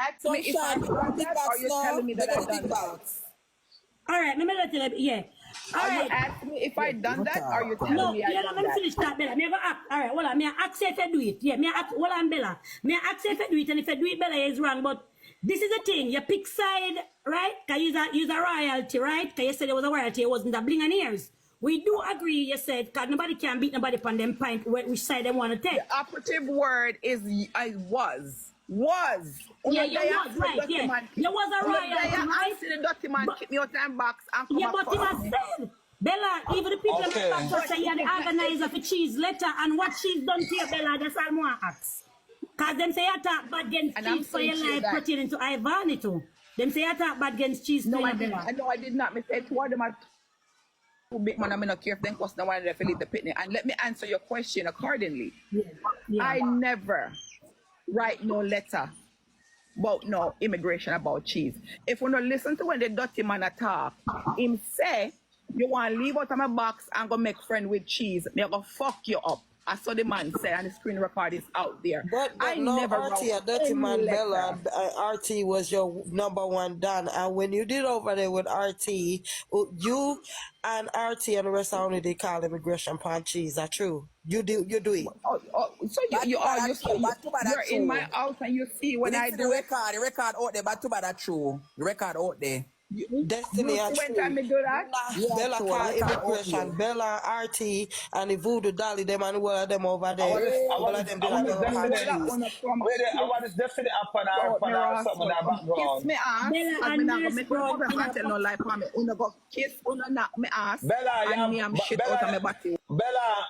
ask me if I've done that, or you're telling me that I've done that? All right, let me let you. Yeah. All Are you right. asking me if I done that, or you're telling No, me I yeah, done let me that? finish that, Bella. Me go act. All right, hold on. Me ask if I do it. Yeah, me ask. Hold on, Bella. Me ask if I do it, and if I do it, Bella is wrong. But this is the thing. You pick side, right? Cause use a royalty, right? Cause you said it was a royalty. It wasn't a bling and ears. We do agree. You said cause nobody can beat nobody upon them point which side they want to take. The operative word is I was. Yeah, you was right. Yeah, you was a royalty, right? The dirty man keep me out of box and come Yeah, up but him has said, Bella, even the people in the box say you're the organizer for cheese letter, and what she's done to you, Bella, that's all more acts. Because them say you talk bad against And cheese for your life pertaining to Ivani too. Them say you talk bad against cheese No, too, I Bella. didn't. I did not. Me say two of them are too big man. I'm not care if them cost no one to leave the picnic. And let me answer your question accordingly. Yeah. I never write no letter about no immigration about cheese. If we not listen to when the dirty man talk, him say you want to leave out of my box and go make friend with cheese, me go fuck you up. I saw the man say, and the screen record is out there. But I no, never RT, a wrote dirty any man, letter. Bella, RT was your #1 done. And when you did over there with RT, you and RT and the rest of only they call immigration pan cheese. That's true. You do it. So you're in my house and you see when I do the record out there, but too bad that's true. The record out there. Destiny you and see when true. time me do that? Bella call immigration. Bella, RT, and the Voodoo Dolly, them and all of them over there. I want this definite up on our something in our Kiss background. me ass. Bella As me not go make bro, no tell no lie for me. Una go kiss, una knock me ass. Bella, and me am shit out of my body. Bella,